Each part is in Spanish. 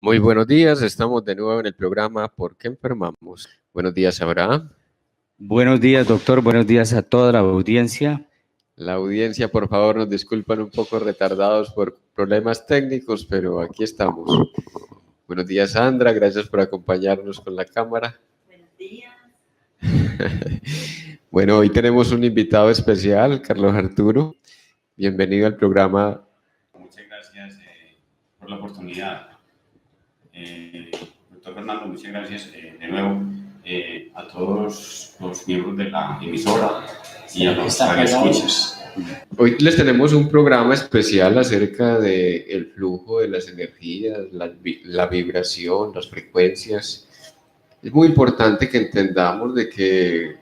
Muy buenos días, estamos de nuevo en el programa ¿Por qué enfermamos? Buenos días, Abraham. Buenos días, doctor. Buenos días a toda la audiencia. La audiencia, por favor, nos disculpan un poco retardados por problemas técnicos, pero aquí estamos. Buenos días, Sandra. Gracias por acompañarnos con la cámara. Buenos días. Bueno, hoy tenemos un invitado especial, Carlos Arturo. Bienvenido al programa. Muchas gracias por la oportunidad. Doctor Fernando, muchas gracias de nuevo a todos los miembros de la emisora y a los radioescuchas. Hoy les tenemos un programa especial acerca del flujo de las energías, la vibración, las frecuencias. Es muy importante que entendamos de que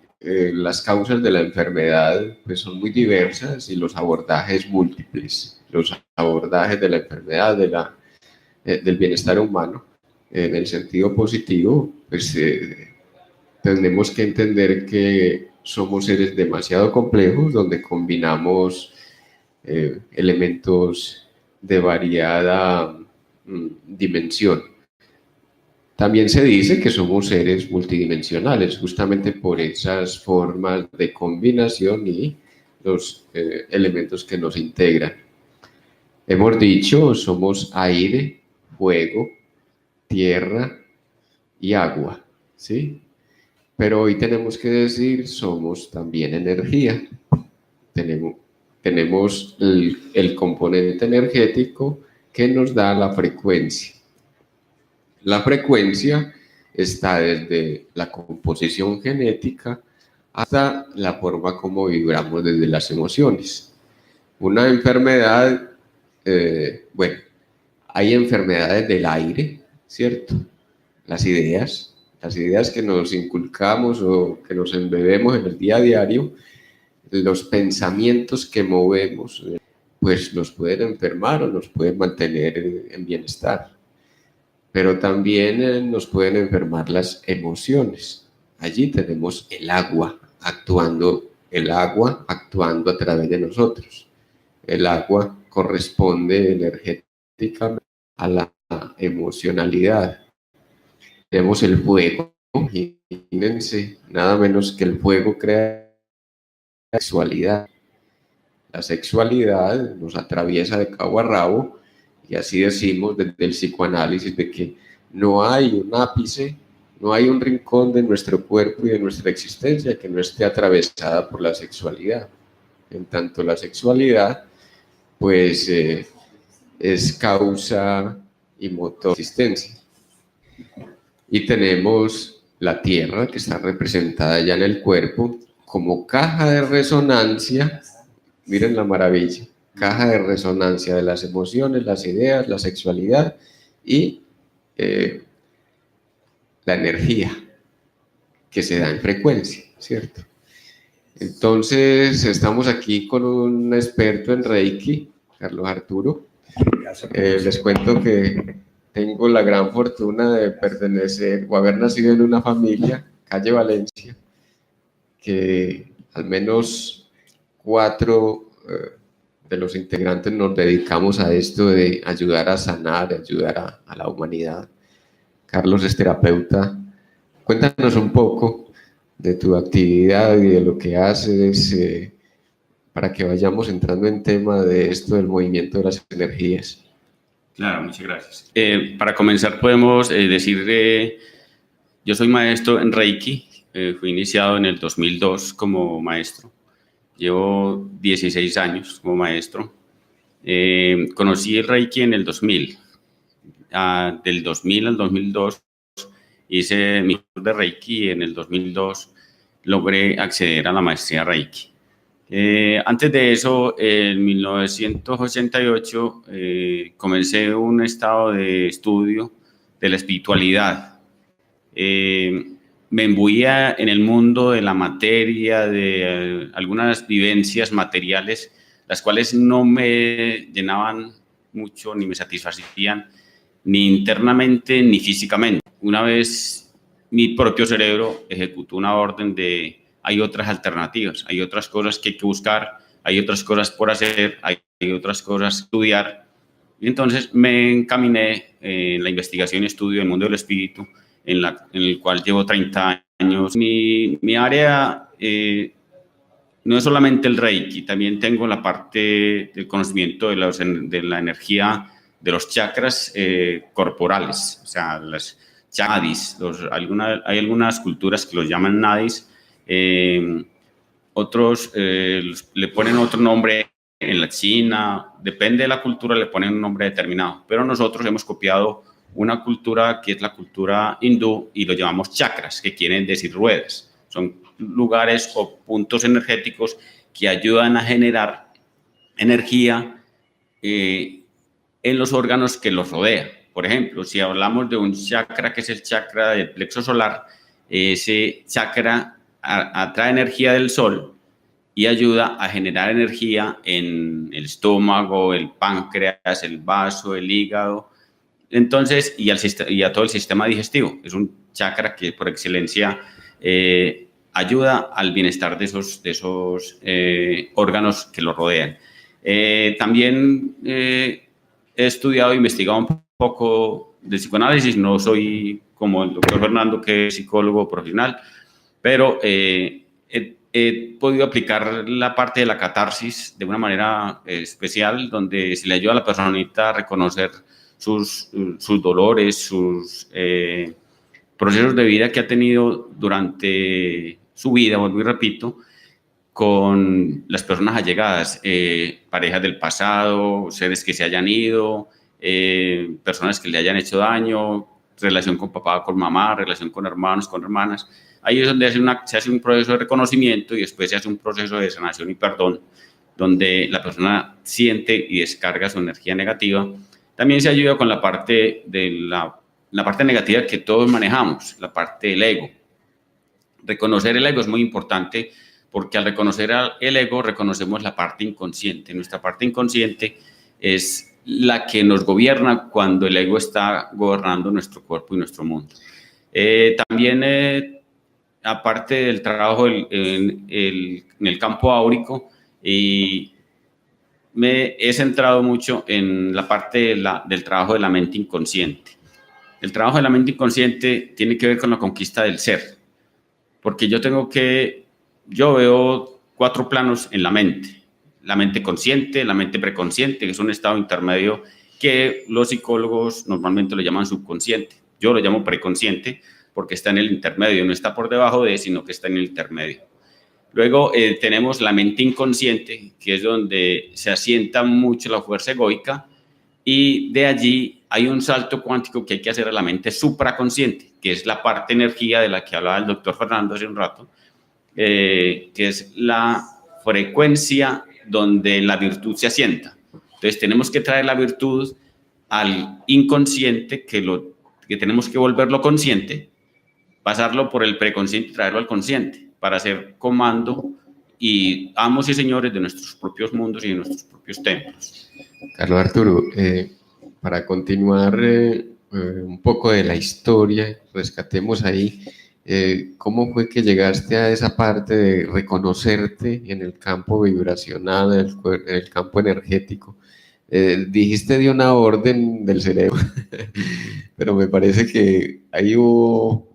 las causas de la enfermedad pues, son muy diversas y los abordajes múltiples. Los abordajes de la enfermedad, del bienestar humano, en el sentido positivo, pues tenemos que entender que somos seres demasiado complejos donde combinamos elementos de variada dimensión. También se dice que somos seres multidimensionales, justamente por esas formas de combinación y los elementos que nos integran. Hemos dicho, somos aire, fuego, tierra y agua, ¿sí? Pero hoy tenemos que decir, somos también energía. Tenemos el componente energético que nos da la frecuencia. La frecuencia está desde la composición genética hasta la forma como vibramos desde las emociones. Una enfermedad, bueno, hay enfermedades del aire, ¿cierto? Las ideas que nos inculcamos o que nos embebemos en el día a diario, los pensamientos que movemos, pues nos pueden enfermar o nos pueden mantener en bienestar. Pero también nos pueden enfermar las emociones. Allí tenemos el agua actuando a través de nosotros. El agua corresponde energéticamente a la emocionalidad. Tenemos el fuego, imagínense, nada menos que el fuego crea la sexualidad. La sexualidad nos atraviesa de cabo a rabo y así decimos desde el psicoanálisis de que no hay un ápice, no hay un rincón de nuestro cuerpo y de nuestra existencia que no esté atravesada por la sexualidad. En tanto la sexualidad, pues es causa y motor de existencia. Y tenemos la tierra que está representada ya en el cuerpo como caja de resonancia. Miren la maravilla, caja de resonancia de las emociones, las ideas, la sexualidad y la energía que se da en frecuencia, ¿cierto? Entonces, estamos aquí con un experto en Reiki, Carlos Arturo. Les cuento que tengo la gran fortuna de pertenecer o haber nacido en una familia, calle Valencia, que al menos 4 de los integrantes nos dedicamos a esto de ayudar a sanar, ayudar a la humanidad. Carlos es terapeuta. Cuéntanos un poco de tu actividad y de lo que haces para que vayamos entrando en tema de esto del movimiento de las energías. Claro, muchas gracias. Para comenzar podemos decir, yo soy maestro en Reiki, fui iniciado en el 2002 como maestro, llevo 16 años como maestro, conocí el Reiki en el 2000, del 2000 al 2002 hice mi curso de Reiki y en el 2002 logré acceder a la maestría Reiki. Antes de eso, en 1988, comencé un estado de estudio de la espiritualidad. Me imbuía en el mundo de la materia, de algunas vivencias materiales, las cuales no me llenaban mucho ni me satisfacían, ni internamente ni físicamente. Una vez mi propio cerebro ejecutó una orden de hay otras alternativas, hay otras cosas que hay que buscar, hay otras cosas por hacer, hay otras cosas que estudiar Y entonces me encaminé en la investigación y estudio del mundo del espíritu, en el cual llevo 30 años. Mi área no es solamente el Reiki, también tengo la parte del conocimiento de la energía de los chakras corporales, o sea, las nadis. Hay algunas culturas que los llaman nadis, otros le ponen otro nombre. En la China, depende de la cultura, le ponen un nombre determinado, pero nosotros hemos copiado una cultura que es la cultura hindú y lo llamamos chakras, que quieren decir ruedas. Son lugares o puntos energéticos que ayudan a generar energía en los órganos que los rodean. Por ejemplo, si hablamos de un chakra que es el chakra del plexo solar, ese chakra atrae energía del sol y ayuda a generar energía en el estómago, el páncreas, el vaso, el hígado, entonces, y a todo el sistema digestivo. Es un chakra que por excelencia ayuda al bienestar de esos órganos que lo rodean. También he estudiado e investigado un poco de psicoanálisis. No soy como el doctor Fernando, que es psicólogo profesional, pero he podido aplicar la parte de la catarsis de una manera especial, donde se le ayuda a la personita a reconocer sus dolores, sus procesos de vida que ha tenido durante su vida, vuelvo y repito, con las personas allegadas, parejas del pasado, seres que se hayan ido, personas que le hayan hecho daño, relación con papá, con mamá, relación con hermanos, con hermanas. Ahí es donde se hace un proceso de reconocimiento y después se hace un proceso de sanación y perdón, donde la persona siente y descarga su energía negativa. También se ayuda con la parte la parte negativa que todos manejamos, la parte del ego. Reconocer el ego es muy importante, porque al reconocer el ego reconocemos la parte inconsciente. Nuestra parte inconsciente es la que nos gobierna cuando el ego está gobernando nuestro cuerpo y nuestro mundo. También aparte del trabajo en el campo áurico, y me he centrado mucho en la parte del trabajo de la mente inconsciente. El trabajo de la mente inconsciente tiene que ver con la conquista del ser, porque yo veo 4 planos en la mente consciente, la mente preconsciente, que es un estado intermedio que los psicólogos normalmente lo llaman subconsciente. Yo lo llamo preconsciente, porque está en el intermedio, no está por debajo de, sino que está en el intermedio. Luego tenemos la mente inconsciente, que es donde se asienta mucho la fuerza egoica, y de allí hay un salto cuántico que hay que hacer a la mente supraconsciente, que es la parte energía de la que hablaba el doctor Fernando hace un rato, que es la frecuencia donde la virtud se asienta. Entonces tenemos que traer la virtud al inconsciente, que tenemos que volverlo consciente, pasarlo por el preconsciente y traerlo al consciente para hacer comando y amos y señores de nuestros propios mundos y de nuestros propios templos. Carlos Arturo, para continuar un poco de la historia, rescatemos ahí, ¿cómo fue que llegaste a esa parte de reconocerte en el campo vibracional, en el campo energético? Dijiste de una orden del cerebro, pero me parece que ahí hubo,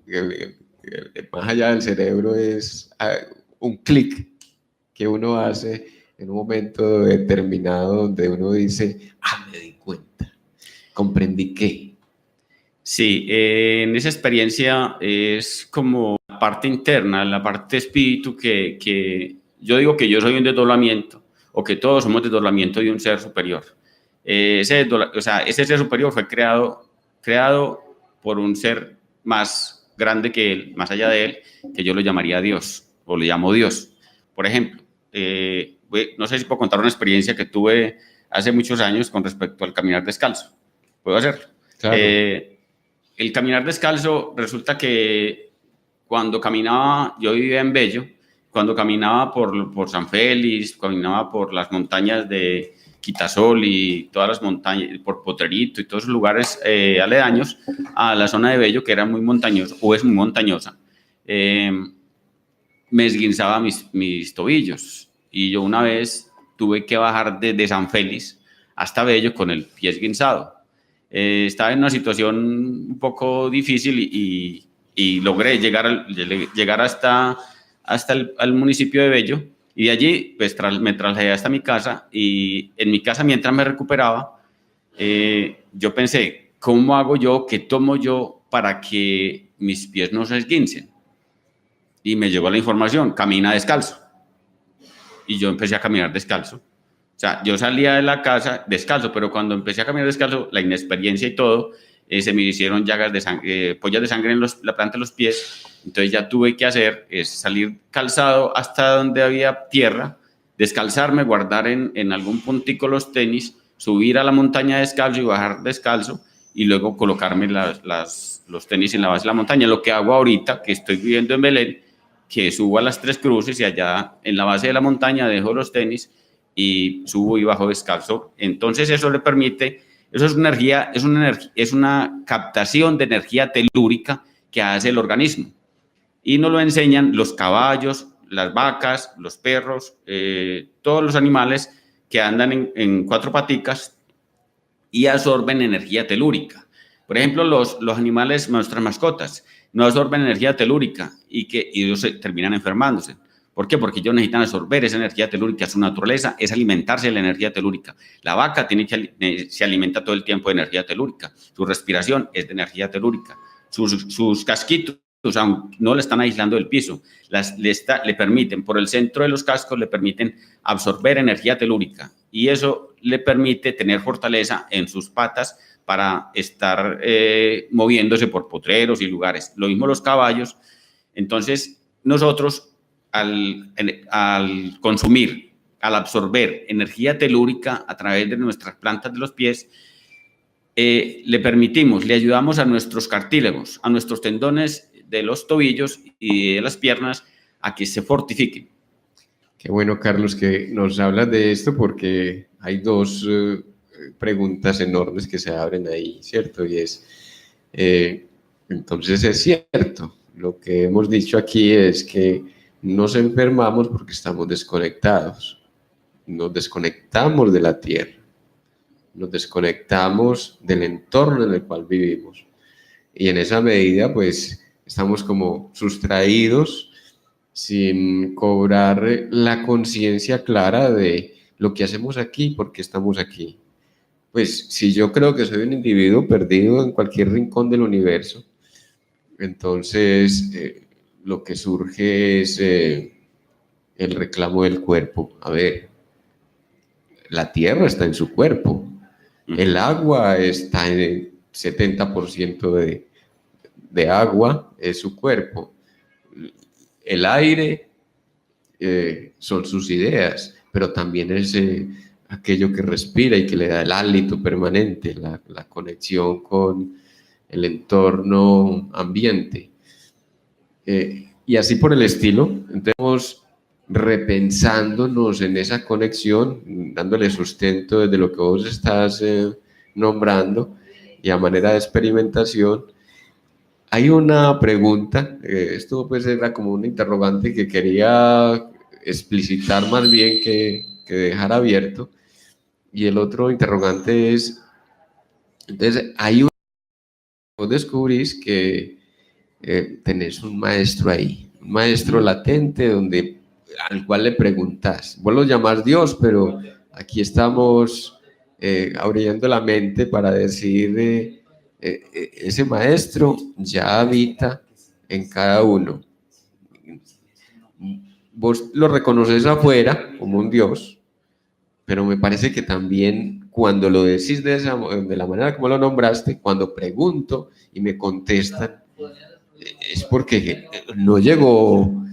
más allá del cerebro, es un clic que uno hace en un momento determinado donde uno dice, me di cuenta, comprendí que. Sí, en esa experiencia es como la parte interna, la parte espíritu, que yo digo que yo soy un desdoblamiento, o que todos somos desdoblamiento de un ser superior. Ese ser superior fue creado por un ser más grande que él, más allá de él, que yo lo llamaría Dios, o le llamo Dios. Por ejemplo, no sé si puedo contar una experiencia que tuve hace muchos años con respecto al caminar descalzo. ¿Puedo hacerlo? Claro. El caminar descalzo, resulta que cuando caminaba, yo vivía en Bello, cuando caminaba por San Félix, caminaba por las montañas de Quitasol y todas las montañas, por Potrerito y todos esos lugares aledaños a la zona de Bello, que era muy montañosa, o es muy montañosa, me esguinzaba mis tobillos. Y yo una vez tuve que bajar desde San Félix hasta Bello con el pie esguinzado. Estaba en una situación un poco difícil y logré llegar hasta al municipio de Bello, y de allí pues me trasladé hasta mi casa, y en mi casa mientras me recuperaba yo pensé, ¿cómo hago yo, qué tomo yo para que mis pies no se esguincen? Y me llegó la información, camina descalzo. Y yo empecé a caminar descalzo. O sea, yo salía de la casa descalzo, pero cuando empecé a caminar descalzo, la inexperiencia y todo, se me hicieron llagas de sangre, pollas de sangre en la planta de los pies. Entonces ya tuve que hacer es salir calzado hasta donde había tierra, descalzarme, guardar en algún puntico los tenis, subir a la montaña descalzo y bajar descalzo, y luego colocarme los tenis en la base de la montaña. Lo que hago ahorita, que estoy viviendo en Belén, que subo a las Tres Cruces y allá en la base de la montaña dejo los tenis y subo y bajo descalzo. Entonces eso le permite, eso es una captación de energía telúrica que hace el organismo. Y nos lo enseñan los caballos, las vacas, los perros, todos los animales que andan en cuatro paticas y absorben energía telúrica. Por ejemplo, los animales, nuestras mascotas, no absorben energía telúrica y ellos terminan enfermándose. ¿Por qué? Porque ellos necesitan absorber esa energía telúrica. Su naturaleza es alimentarse de la energía telúrica. La vaca se alimenta todo el tiempo de energía telúrica. Su respiración es de energía telúrica. Sus casquitos, aunque no le están aislando del piso, le permiten, por el centro de los cascos, le permiten absorber energía telúrica. Y eso le permite tener fortaleza en sus patas para estar moviéndose por potreros y lugares. Lo mismo los caballos. Entonces, nosotros, al consumir, al absorber energía telúrica a través de nuestras plantas de los pies, le ayudamos a nuestros cartílagos, a nuestros tendones de los tobillos y de las piernas a que se fortifiquen. Qué bueno, Carlos, que nos hablas de esto, porque hay dos preguntas enormes que se abren ahí, ¿cierto? Y entonces es cierto, lo que hemos dicho aquí es que nos enfermamos porque estamos desconectados, nos desconectamos de la tierra, nos desconectamos del entorno en el cual vivimos, y en esa medida pues estamos como sustraídos sin cobrar la conciencia clara de lo que hacemos aquí, por qué estamos aquí. Pues si yo creo que soy un individuo perdido en cualquier rincón del universo, entonces lo que surge es el reclamo del cuerpo. A ver, la tierra está en su cuerpo, el agua está en el 70% de agua, es su cuerpo. El aire son sus ideas, pero también es aquello que respira y que le da el hálito permanente, la conexión con el entorno ambiente. Y así por el estilo. Entonces, repensándonos en esa conexión, dándole sustento desde lo que vos estás nombrando y a manera de experimentación. Hay una pregunta, esto pues era como un interrogante que quería explicitar más bien que dejar abierto, y el otro interrogante es, entonces vos descubrís que tenés un maestro ahí, un maestro latente al cual le preguntás, vos lo llamás Dios, pero aquí estamos abriendo la mente para decir ese maestro ya habita en cada uno. Vos lo reconoces afuera como un Dios, pero me parece que también cuando lo decís de la manera como lo nombraste, cuando pregunto y me contestan, es porque no llegó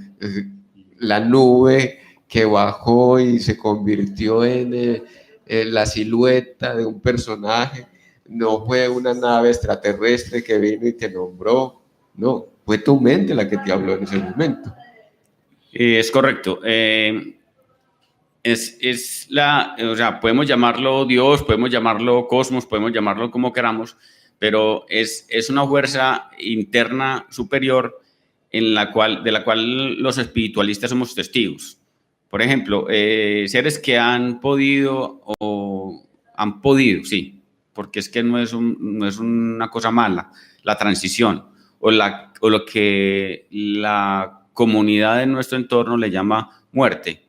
la nube que bajó y se convirtió en la silueta de un personaje. No fue una nave extraterrestre que vino y te nombró, no, fue tu mente la que te habló en ese momento. Es correcto. O sea, podemos llamarlo Dios, podemos llamarlo cosmos, podemos llamarlo como queramos, pero es una fuerza interna superior de la cual los espiritualistas somos testigos. Por ejemplo, seres que han podido Han podido, sí, porque es que no es una cosa mala, la transición o lo que la comunidad de nuestro entorno le llama muerte.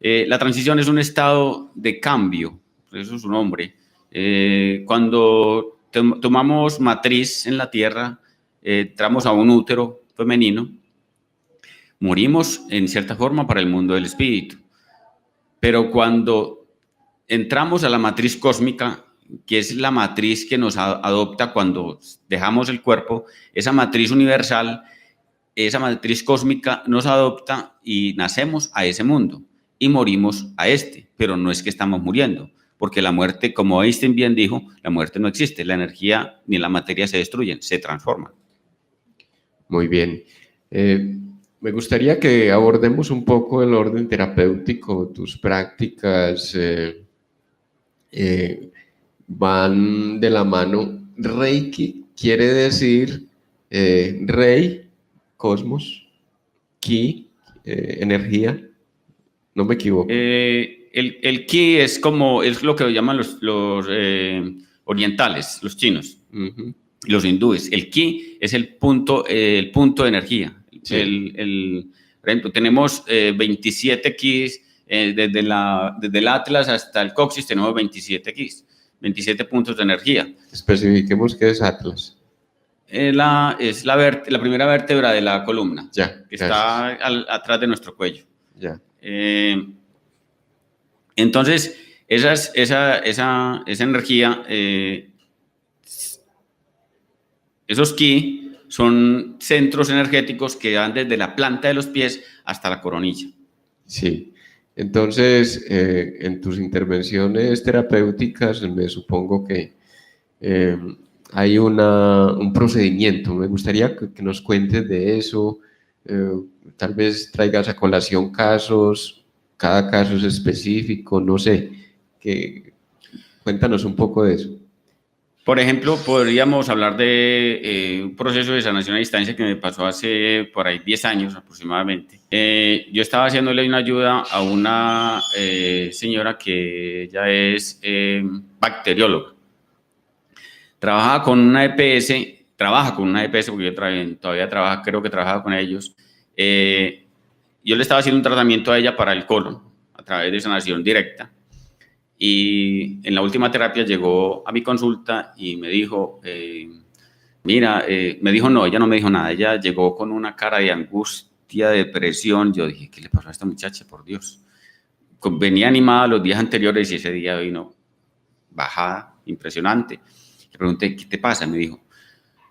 La transición es un estado de cambio, por eso es su nombre. Cuando tomamos matriz en la tierra, entramos a un útero femenino, morimos en cierta forma para el mundo del espíritu. Pero cuando entramos a la matriz cósmica, que es la matriz que nos adopta cuando dejamos el cuerpo, esa matriz universal, esa matriz cósmica nos adopta y nacemos a ese mundo y morimos a este, pero no es que estamos muriendo, porque la muerte, como Einstein bien dijo, la muerte no existe, la energía ni la materia se destruyen, se transforman. Muy bien. Me gustaría que abordemos un poco el orden terapéutico, tus prácticas van de la mano. Reiki quiere decir Rey, cosmos, Ki, energía, no me equivoco. El Ki es lo que llaman los orientales, los chinos, los hindúes. El Ki es el punto de energía. Sí. Por ejemplo, tenemos 27 Kis, desde el Atlas hasta el coxis tenemos 27 Kis, 27 puntos de energía. Especifiquemos qué es Atlas. Es la primera vértebra de la columna, ya, que está atrás de nuestro cuello. Ya. Entonces, esa energía, esos Ki, son centros energéticos que van desde la planta de los pies hasta la coronilla. Sí, entonces en tus intervenciones terapéuticas me supongo que hay un procedimiento. Me gustaría que nos cuentes de eso, tal vez traigas a colación casos, cada caso es específico, no sé, cuéntanos un poco de eso. Por ejemplo, podríamos hablar de un proceso de sanación a distancia que me pasó hace por ahí 10 años aproximadamente. Yo estaba haciéndole una ayuda a una señora que ella es bacterióloga. Trabaja con una EPS porque yo todavía trabaja, creo que trabaja con ellos. Yo le estaba haciendo un tratamiento a ella para el colon a través de sanación directa. Y en la última terapia llegó a mi consulta y me dijo, no, ella no me dijo nada, ella llegó con una cara de angustia, de depresión. Yo dije, ¿qué le pasó a esta muchacha, por Dios? Venía animada los días anteriores y ese día vino bajada, impresionante. Le pregunté, ¿qué te pasa? Me dijo,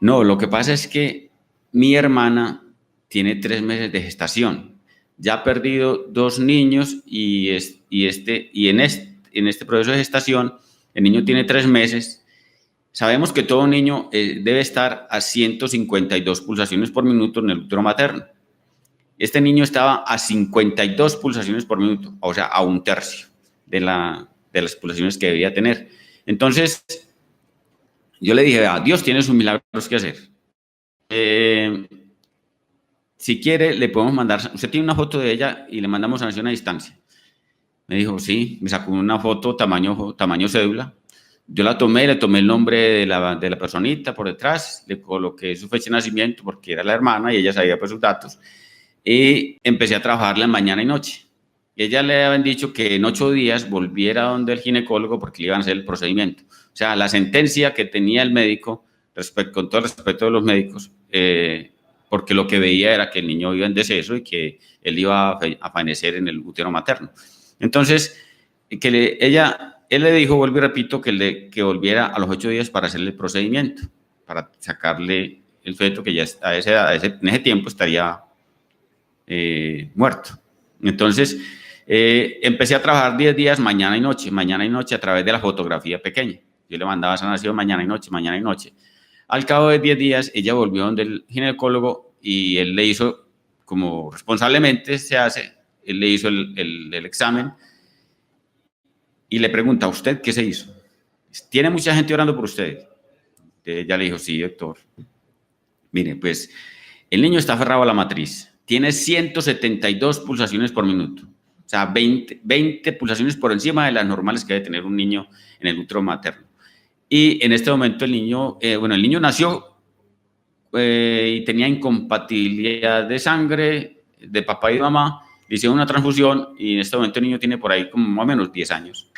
no, lo que pasa es que mi hermana tiene 3 meses de gestación, ya ha perdido 2 niños y en este proceso de gestación, el niño tiene 3 meses. Sabemos que todo niño debe estar a 152 pulsaciones por minuto en el útero materno. Este niño estaba a 52 pulsaciones por minuto, o sea, a 1/3 de las pulsaciones que debía tener. Entonces, yo le dije, Dios tiene sus milagros que hacer. Si quiere, le podemos mandar, usted tiene una foto de ella y le mandamos sanación a distancia. Me dijo, sí, me sacó una foto tamaño cédula. Yo la tomé, le tomé el nombre de la personita por detrás, le coloqué su fecha de nacimiento porque era la hermana y ella sabía pues sus datos. Y empecé a trabajarla mañana y noche. Ella le habían dicho que en 8 días volviera donde el ginecólogo porque le iban a hacer el procedimiento. O sea, la sentencia que tenía el médico, con todo el respeto de los médicos, porque lo que veía era que el niño iba en deceso y que él iba a fallecer en el útero materno. Entonces, él le dijo, vuelvo y repito, que volviera a los 8 días para hacerle el procedimiento, para sacarle el feto que ya en ese tiempo estaría muerto. Entonces, empecé a trabajar 10 días mañana y noche a través de la fotografía pequeña. Yo le mandaba sanación mañana y noche. Al cabo de 10 días, ella volvió donde el ginecólogo y él le hizo, como responsablemente él le hizo el examen y le pregunta, ¿a usted qué se hizo? ¿Tiene mucha gente orando por usted? Ella le dijo, sí, doctor. Mire, pues el niño está aferrado a la matriz. Tiene 172 pulsaciones por minuto. sea, 20 pulsaciones por encima de las normales que debe tener un niño en el útero materno. Y en este momento el niño nació y tenía incompatibilidad de sangre de papá y mamá, le hicieron una transfusión y en este momento el niño tiene por ahí como más o menos 10 años.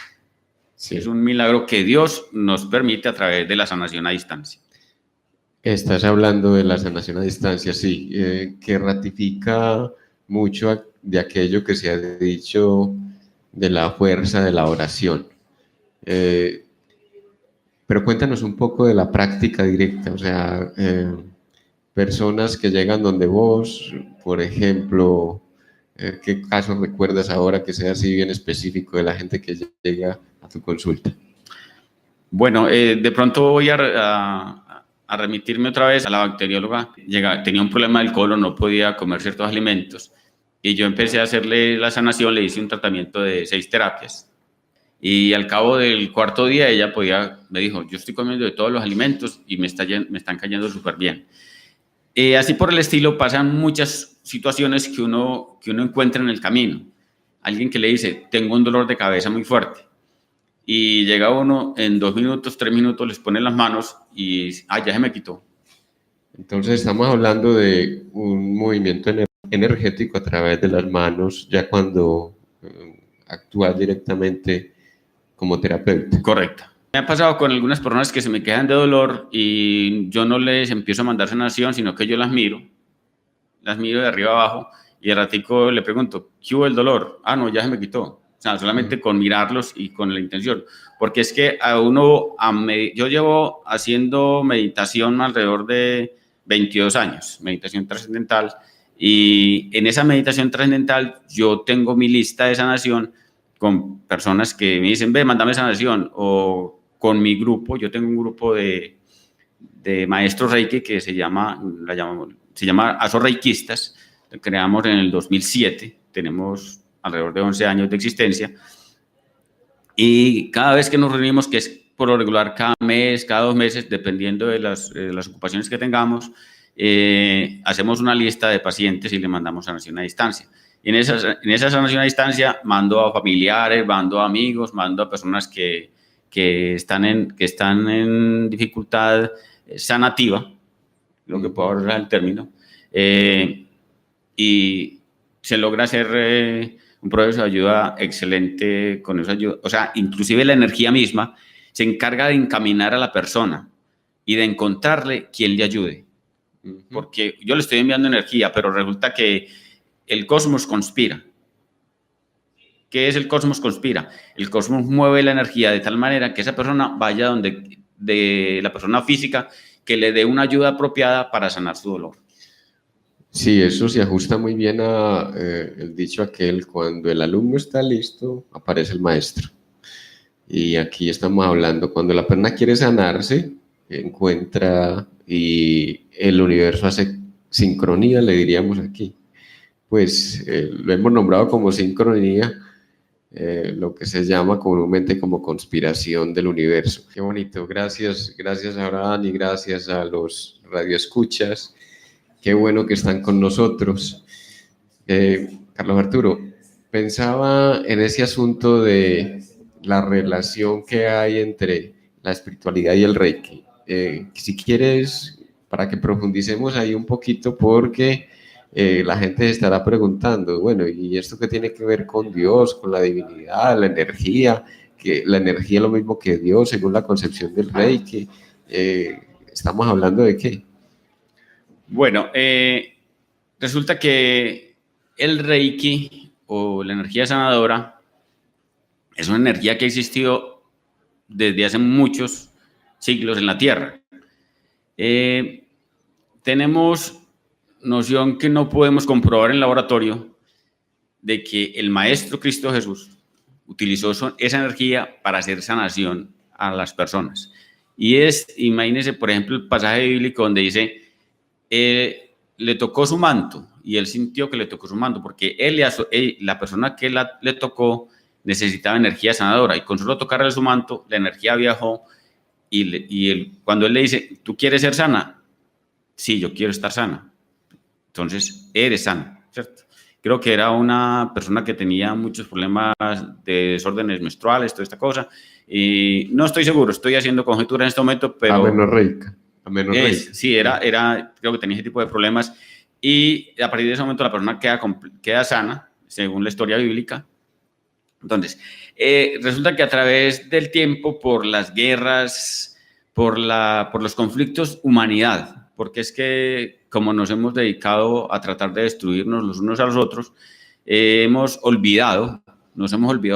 Sí. Es un milagro que Dios nos permite a través de la sanación a distancia. Estás hablando de la sanación a distancia, sí, que ratifica mucho de aquello que se ha dicho de la fuerza de la oración. Pero cuéntanos un poco de la práctica directa, o sea, personas que llegan donde vos, por ejemplo, ¿qué casos recuerdas ahora que sea así bien específico de la gente que llega a tu consulta? Bueno, de pronto voy a remitirme otra vez a la bacterióloga. Tenía un problema del colon, no podía comer ciertos alimentos y yo empecé a hacerle la sanación, le hice un tratamiento de 6 terapias. Y al cabo del cuarto día ella me dijo, yo estoy comiendo de todos los alimentos y me están cayendo súper bien. Así por el estilo pasan muchas situaciones que uno encuentra en el camino. Alguien que le dice, tengo un dolor de cabeza muy fuerte. Y llega uno, en 2 minutos, 3 minutos, les pone las manos y ya se me quitó. Entonces estamos hablando de un movimiento energético a través de las manos, ya cuando actúas directamente como terapeuta. Correcto. Me ha pasado con algunas personas que se me quejan de dolor y yo no les empiezo a mandar sanación, sino que yo las miro de arriba abajo y al ratico le pregunto, ¿qué hubo el dolor? Ah, no, ya se me quitó. O sea, solamente con mirarlos y con la intención. Porque es que yo llevo haciendo meditación alrededor de 22 años, meditación trascendental, y en esa meditación trascendental yo tengo mi lista de sanación con personas que me dicen, mándame sanación, o con mi grupo, yo tengo un grupo de maestros Reiki que se llama Aso-Reikistas, lo creamos en el 2007, tenemos alrededor de 11 años de existencia, y cada vez que nos reunimos, que es por lo regular cada mes, cada 2 meses, dependiendo de las ocupaciones que tengamos, hacemos una lista de pacientes y le mandamos sanación a distancia. Y en esa sanación a distancia mando a familiares, mando a amigos, mando a personas que están en dificultad sanativa, lo que puedo hablar el término, y se logra hacer un proceso de ayuda excelente con esa ayuda. O sea, inclusive la energía misma se encarga de encaminar a la persona y de encontrarle quien le ayude. Porque yo le estoy enviando energía, pero resulta que el cosmos conspira. ¿Qué es el cosmos conspira? El cosmos mueve la energía de tal manera que esa persona vaya donde de la persona física que le dé una ayuda apropiada para sanar su dolor. Sí, eso se ajusta muy bien a el dicho aquel, cuando el alumno está listo, aparece el maestro. Y aquí estamos hablando, cuando la persona quiere sanarse, encuentra y el universo hace sincronía, le diríamos aquí. Pues lo hemos nombrado como sincronía, lo que se llama comúnmente como conspiración del universo. Qué bonito, gracias Abraham y gracias a los radioescuchas. Qué bueno que están con nosotros. Carlos Arturo, pensaba en ese asunto de la relación que hay entre la espiritualidad y el Reiki. Si quieres, para que profundicemos ahí un poquito, porque la gente se estará preguntando, bueno, ¿y esto qué tiene que ver con Dios, con la divinidad, la energía? Que la energía es lo mismo que Dios, según la concepción del Reiki. ¿Estamos hablando de qué? Bueno, resulta que el Reiki o la energía sanadora es una energía que ha existido desde hace muchos siglos en la Tierra. Tenemos noción que no podemos comprobar en el laboratorio de que el Maestro Cristo Jesús utilizó esa energía para hacer sanación a las personas. Y imagínense, por ejemplo, el pasaje bíblico donde dice, le tocó su manto y él sintió que le tocó su manto porque la persona que le tocó necesitaba energía sanadora y con solo tocarle su manto, la energía viajó cuando él le dice, ¿tú quieres ser sana? Sí, yo quiero estar sana. Entonces, eres sana, ¿cierto? Creo que era una persona que tenía muchos problemas de desórdenes menstruales, toda esta cosa. Y no estoy seguro, estoy haciendo conjetura en este momento, pero... Amenorreica. Sí, creo que tenía ese tipo de problemas. Y a partir de ese momento la persona queda sana, según la historia bíblica. Entonces, resulta que a través del tiempo, por las guerras, por los conflictos, humanidad, porque es que como nos hemos dedicado a tratar de destruirnos los unos a los otros, nos hemos olvidado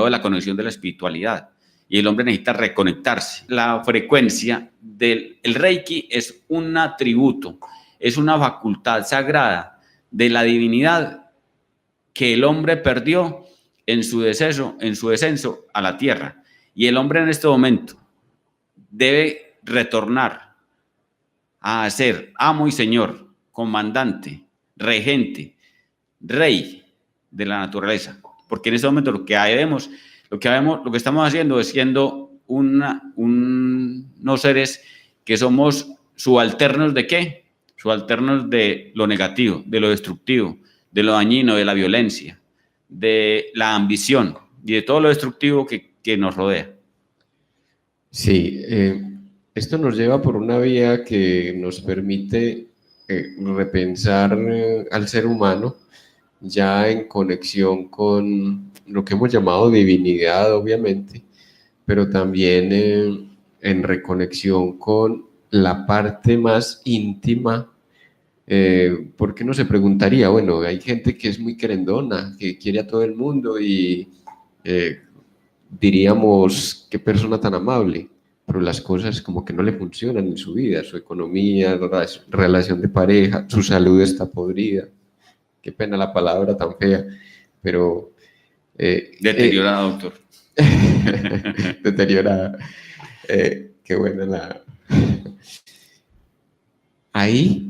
de la conexión de la espiritualidad, y el hombre necesita reconectarse. La frecuencia del Reiki es un atributo, es una facultad sagrada de la divinidad que el hombre perdió en su descenso a la tierra. Y el hombre en este momento debe retornar a ser amo y señor, comandante, regente, rey de la naturaleza. Porque en este momento lo que estamos haciendo es siendo unos seres que somos subalternos ¿de qué? Subalternos de lo negativo, de lo destructivo, de lo dañino, de la violencia, de la ambición y de todo lo destructivo que nos rodea. Sí, esto nos lleva por una vía que nos permite repensar al ser humano ya en conexión con lo que hemos llamado divinidad, obviamente, pero también en reconexión con la parte más íntima, porque uno se preguntaría, bueno, hay gente que es muy querendona, que quiere a todo el mundo y diríamos, qué persona tan amable, pero las cosas como que no le funcionan en su vida, su economía, relación de pareja, su salud está podrida. Qué pena la palabra tan fea, pero... deteriorada, doctor. Deteriorada. Qué buena la... Ahí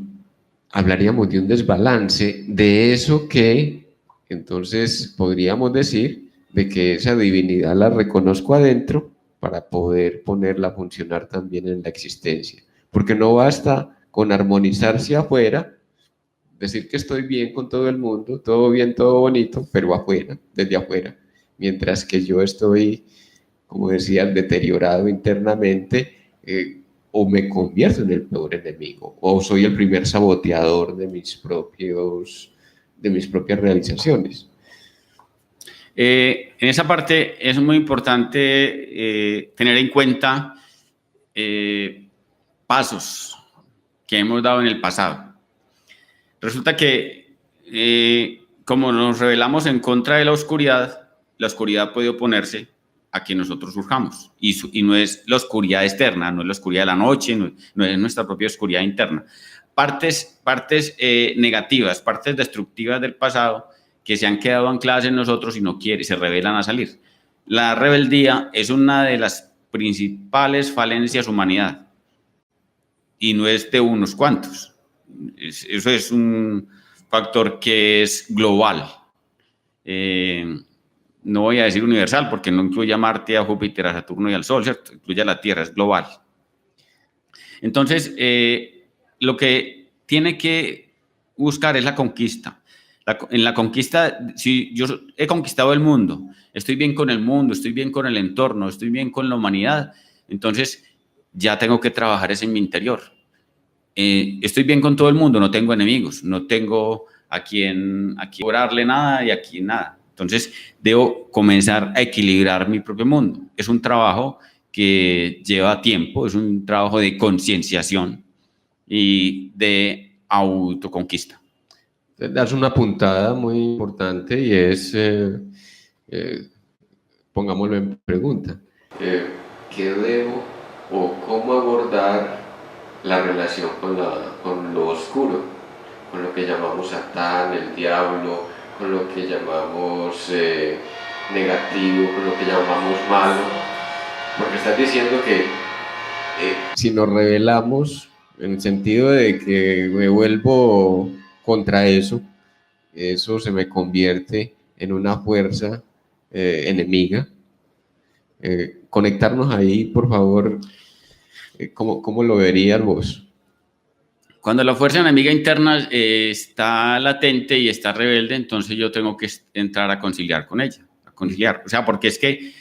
hablaríamos de un desbalance de eso que, entonces, podríamos decir de que esa divinidad la reconozco adentro para poder ponerla a funcionar también en la existencia. Porque no basta con armonizarse afuera, decir que estoy bien con todo el mundo, todo bien, todo bonito, pero afuera, desde afuera, mientras que yo estoy, como decía, deteriorado internamente, o me convierto en el peor enemigo, o soy el primer saboteador de mis propias realizaciones. En esa parte es muy importante tener en cuenta pasos que hemos dado en el pasado. Resulta que como nos rebelamos en contra de la oscuridad puede oponerse a que nosotros surjamos. Y no es la oscuridad externa, no es la oscuridad de la noche, no es nuestra propia oscuridad interna. Partes negativas, partes destructivas del pasado que se han quedado ancladas en nosotros y se rebelan a salir. La rebeldía es una de las principales falencias de humanidad y no es de unos cuantos. Eso es un factor que es global. No voy a decir universal porque no incluye a Marte, a Júpiter, a Saturno y al Sol, ¿cierto? Incluye a la Tierra, es global. Entonces, lo que tiene que buscar es la conquista. En la conquista, si yo he conquistado el mundo, estoy bien con el mundo, estoy bien con el entorno, estoy bien con la humanidad, entonces ya tengo que trabajar eso en mi interior. Estoy bien con todo el mundo, no tengo enemigos, no tengo a quien orarle nada y a quien nada. Entonces, debo comenzar a equilibrar mi propio mundo. Es un trabajo que lleva tiempo, es un trabajo de concienciación y de autoconquista. Das una puntada muy importante y es, pongámoslo en pregunta, ¿qué debo o cómo abordar la relación con lo oscuro, con lo que llamamos Satán, el diablo, con lo que llamamos negativo, con lo que llamamos malo? Porque estás diciendo que si nos rebelamos, en el sentido de que me vuelvo contra eso se me convierte en una fuerza enemiga. Conectarnos ahí, por favor, ¿cómo lo verías vos? Cuando la fuerza enemiga interna está latente y está rebelde, entonces yo tengo que entrar a conciliar con ella, a conciliar. O sea, porque es que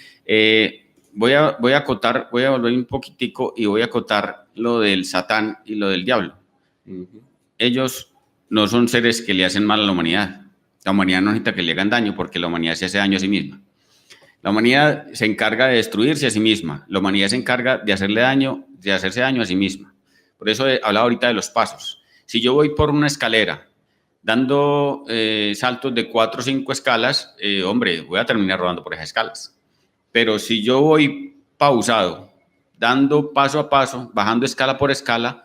voy a acotar, voy a volver un poquitico y voy a acotar lo del Satán y lo del diablo. Ellos no son seres que le hacen mal a la humanidad. La humanidad no necesita que le hagan daño porque la humanidad se hace daño a sí misma. La humanidad se encarga de destruirse a sí misma. La humanidad se encarga de hacerle daño, de hacerse daño a sí misma. Por eso he hablado ahorita de los pasos. Si yo voy por una escalera dando saltos de 4 o 5 escalas, hombre, voy a terminar rodando por esas escalas. Pero si yo voy pausado, dando paso a paso, bajando escala por escala,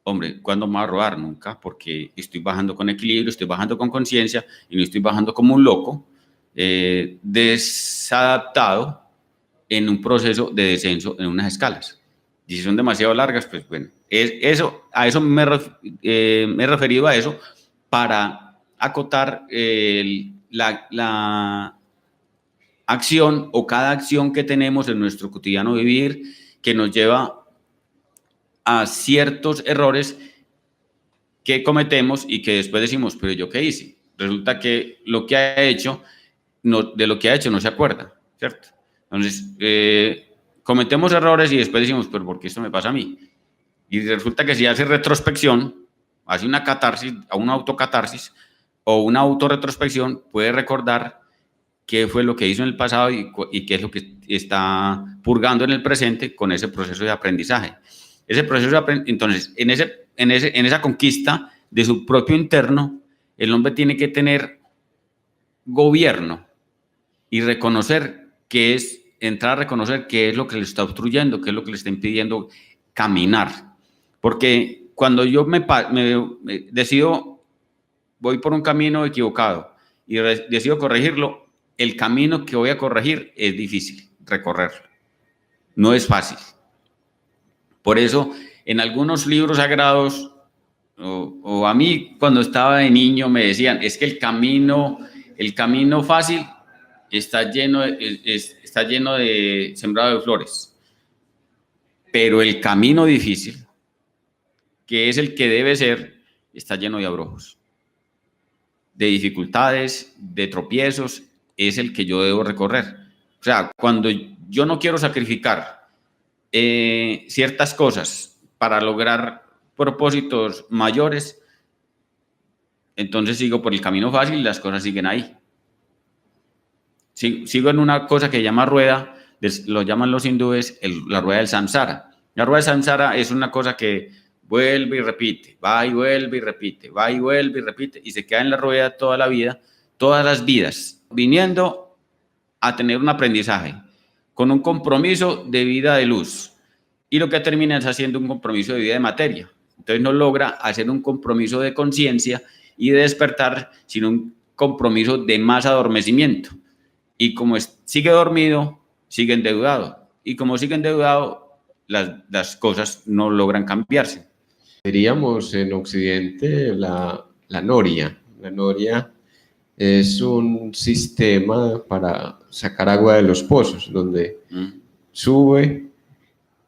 hombre, ¿cuándo me voy a rodar? Nunca, porque estoy bajando con equilibrio, estoy bajando con conciencia y no estoy bajando como un loco, desadaptado en un proceso de descenso en unas escalas. Y si son demasiado largas, pues bueno, a eso me he referido a eso para acotar la acción o cada acción que tenemos en nuestro cotidiano vivir que nos lleva a ciertos errores que cometemos y que después decimos, pero ¿yo qué hice? Resulta que lo que ha hecho, de lo que ha hecho no se acuerda, ¿cierto? Entonces, cometemos errores y después decimos, pero ¿por qué esto me pasa a mí? Y resulta que si hace retrospección, hace una catarsis, una autocatarsis o una autorretrospección, puede recordar qué fue lo que hizo en el pasado y qué es lo que está purgando en el presente con ese proceso de aprendizaje. Ese proceso de aprendizaje, entonces, en esa conquista de su propio interno, el hombre tiene que tener gobierno y reconocer qué es, entrar a reconocer qué es lo que le está obstruyendo, qué es lo que le está impidiendo caminar. Porque cuando yo me decido, voy por un camino equivocado y decido corregirlo, el camino que voy a corregir es difícil recorrerlo. No es fácil. Por eso, en algunos libros sagrados, o a mí cuando estaba de niño me decían, es que el camino fácil está lleno de sembrado de flores. Pero el camino difícil, que es el que debe ser, está lleno de abrojos, de dificultades, de tropiezos, es el que yo debo recorrer. O sea, cuando yo no quiero sacrificar ciertas cosas para lograr propósitos mayores, entonces sigo por el camino fácil y las cosas siguen ahí. Sigo en una cosa que se llama rueda, lo llaman los hindúes la rueda del samsara. La rueda del samsara es una cosa que vuelve y repite, va y vuelve y repite, va y vuelve y repite, y se queda en la rueda toda la vida, todas las vidas, viniendo a tener un aprendizaje, con un compromiso de vida de luz, y lo que termina es haciendo un compromiso de vida de materia. Entonces no logra hacer un compromiso de conciencia y de despertar, sino un compromiso de más adormecimiento. Y como sigue dormido, sigue endeudado. Y como sigue endeudado, las cosas no logran cambiarse. Veríamos en Occidente la noria. La noria es un sistema para sacar agua de los pozos, donde sube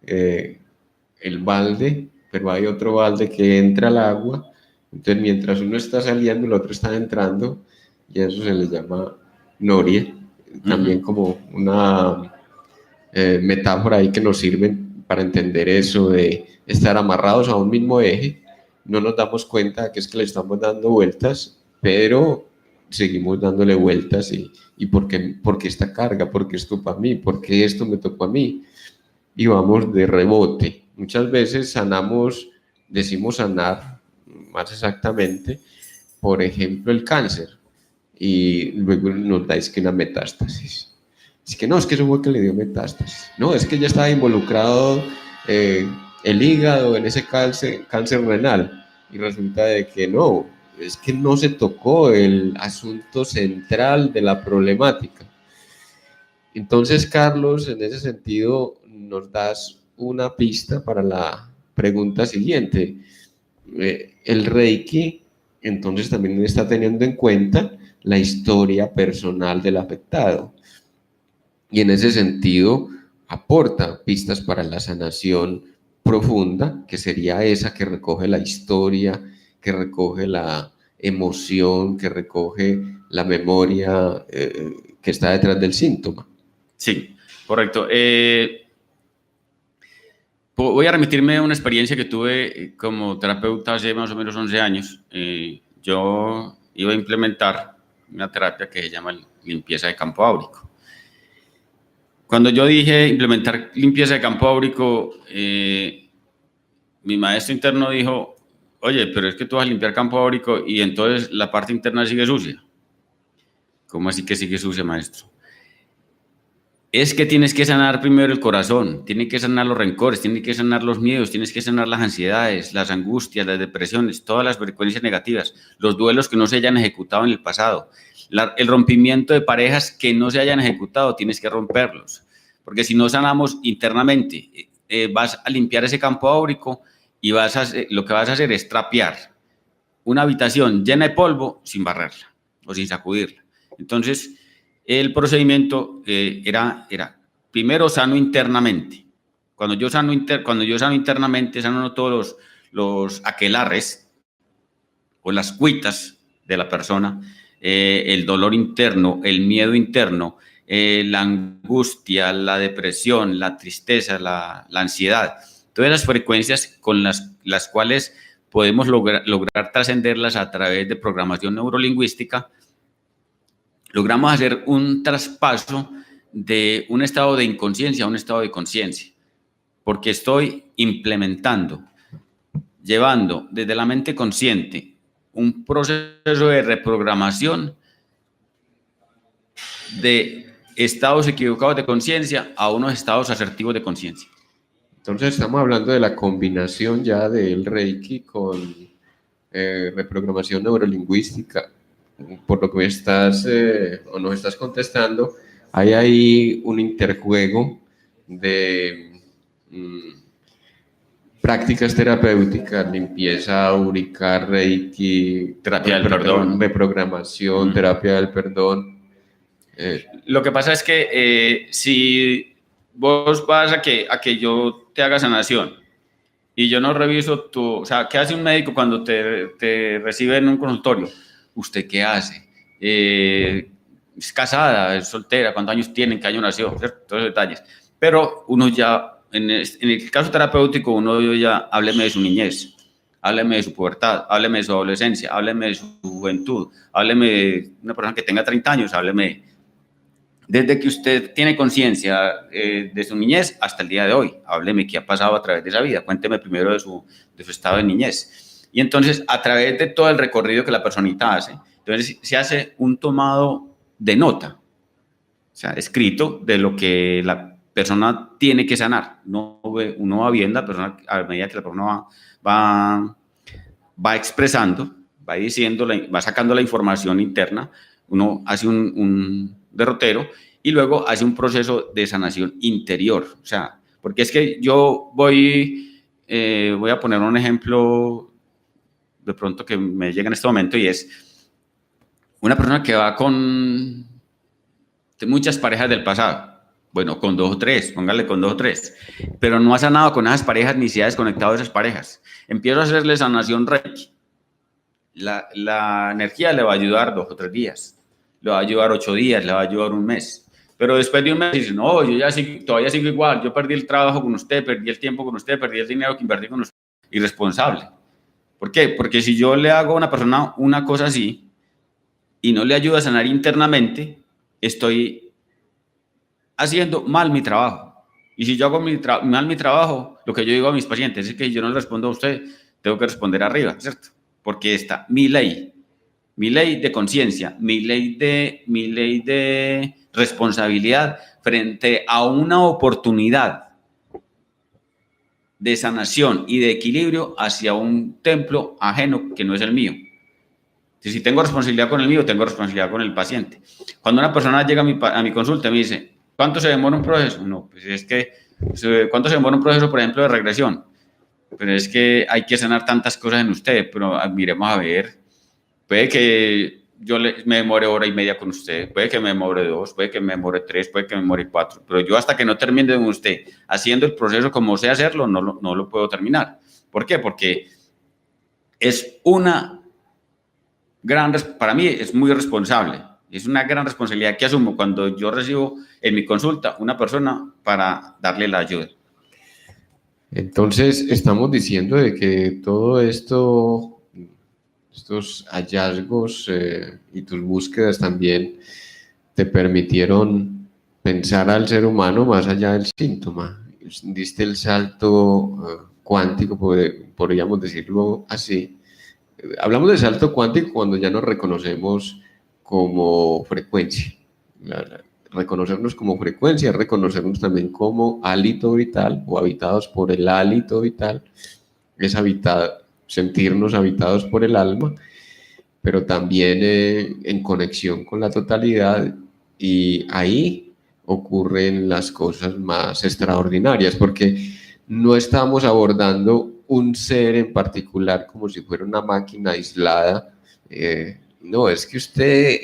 el balde, pero hay otro balde que entra al agua. Entonces, mientras uno está saliendo, el otro está entrando, y a eso se le llama noria. También como una metáfora ahí que nos sirve para entender eso de estar amarrados a un mismo eje. No nos damos cuenta que es que le estamos dando vueltas, pero seguimos dándole vueltas. ¿Y por qué esta carga? ¿Por qué esto para mí? ¿Por qué esto me tocó a mí? Y vamos de rebote. Muchas veces decimos sanar, más exactamente, por ejemplo, el cáncer. Y luego nos dais que una metástasis. Es que no, es que eso fue que le dio metástasis. No, es que ya estaba involucrado el hígado en ese cáncer renal. Y resulta de que no, es que no se tocó el asunto central de la problemática. Entonces, Carlos, en ese sentido, nos das una pista para la pregunta siguiente. El Reiki, entonces, también está teniendo en cuenta la historia personal del afectado. Y en ese sentido, aporta pistas para la sanación profunda, que sería esa que recoge la historia, que recoge la emoción, que recoge la memoria que está detrás del síntoma. Sí, correcto. Voy a remitirme a una experiencia que tuve como terapeuta hace más o menos 11 años. Yo iba a implementar una terapia que se llama limpieza de campo áurico. Cuando yo dije implementar limpieza de campo áurico, mi maestro interno dijo, oye, pero es que tú vas a limpiar campo áurico y entonces la parte interna sigue sucia. ¿Cómo así que sigue sucia, maestro? Es que tienes que sanar primero el corazón, tienes que sanar los rencores, tienes que sanar los miedos, tienes que sanar las ansiedades, las angustias, las depresiones, todas las frecuencias negativas, los duelos que no se hayan ejecutado en el pasado, el rompimiento de parejas que no se hayan ejecutado, tienes que romperlos, porque si no sanamos internamente, vas a limpiar ese campo áurico y lo que vas a hacer es trapear una habitación llena de polvo sin barrerla o sin sacudirla. Entonces, el procedimiento era primero sano internamente. Cuando yo sano internamente, sano no todos los aquelarres o las cuitas de la persona, el dolor interno, el miedo interno, la angustia, la depresión, la tristeza, la ansiedad. Todas las frecuencias con las cuales podemos lograr trascenderlas a través de programación neurolingüística, logramos hacer un traspaso de un estado de inconsciencia a un estado de conciencia, porque estoy implementando, llevando desde la mente consciente un proceso de reprogramación de estados equivocados de conciencia a unos estados asertivos de conciencia. Entonces estamos hablando de la combinación ya del Reiki con reprogramación neurolingüística. Por lo que me estás o nos estás contestando, hay ahí un interjuego de prácticas terapéuticas, limpieza áurica, Reiki, terapia del perdón, reprogramación, terapia del perdón. Lo que pasa es que si vos vas a que yo te haga sanación y yo no reviso o sea, ¿qué hace un médico cuando te recibe en un consultorio? ¿Usted qué hace? ¿Es casada? ¿Es soltera? ¿Cuántos años tiene? ¿Qué año nació? ¿Cierto? Todos esos detalles. Pero uno ya, en el caso terapéutico, uno ya, hábleme de su niñez, hábleme de su pubertad, hábleme de su adolescencia, hábleme de su juventud, hábleme de una persona que tenga 30 años, hábleme desde que usted tiene conciencia de su niñez hasta el día de hoy. Hábleme qué ha pasado a través de esa vida. Cuénteme primero de su estado de niñez. Y entonces, a través de todo el recorrido que la personita hace, entonces se hace un tomado de nota, o sea, escrito de lo que la persona tiene que sanar. Uno va viendo a la persona a medida que la persona va expresando, va diciendo, va sacando la información interna, uno hace un derrotero y luego hace un proceso de sanación interior. O sea, porque es que yo voy a poner un ejemplo de pronto que me llega en este momento, y es una persona que va con muchas parejas del pasado, bueno, con 2 o 3, póngale con 2 o 3, pero no ha sanado con esas parejas ni se ha desconectado de esas parejas. Empiezo a hacerle sanación Reiki. La energía le va a ayudar 2 o 3 días, le va a ayudar 8 días, le va a ayudar un mes, pero después de un mes dice, no, yo todavía sigo igual, yo perdí el trabajo con usted, perdí el tiempo con usted, perdí el dinero que invertí con usted, irresponsable. ¿Por qué? Porque si yo le hago a una persona una cosa así y no le ayudo a sanar internamente, estoy haciendo mal mi trabajo. Y si yo hago mal mi trabajo, lo que yo digo a mis pacientes es que si yo no le respondo a usted, tengo que responder arriba, ¿cierto? Porque está mi ley de conciencia, mi ley de responsabilidad frente a una oportunidad de sanación y de equilibrio hacia un templo ajeno que no es el mío. Si tengo responsabilidad con el mío, tengo responsabilidad con el paciente. Cuando una persona llega a mi consulta y me dice, ¿cuánto se demora un proceso? No, pues es que, ¿cuánto se demora un proceso, por ejemplo, de regresión? Pero es que hay que sanar tantas cosas en usted, pero miremos a ver, puede que me demore hora y media con usted, puede que me demore 2, puede que me demore 3, puede que me demore 4, pero yo hasta que no termine con usted haciendo el proceso como sé hacerlo, no lo puedo terminar. ¿Por qué? Porque es para mí es muy responsable, es una gran responsabilidad que asumo cuando yo recibo en mi consulta una persona para darle la ayuda. Entonces, estamos diciendo de que todo esto, estos hallazgos y tus búsquedas también te permitieron pensar al ser humano más allá del síntoma. Diste el salto cuántico, podríamos decirlo así. Hablamos de salto cuántico cuando ya nos reconocemos como frecuencia. Reconocernos como frecuencia, reconocernos también como hálito vital o habitados por el hálito vital, es sentirnos habitados por el alma, pero también en conexión con la totalidad, y ahí ocurren las cosas más extraordinarias, porque no estamos abordando un ser en particular como si fuera una máquina aislada. No, es que usted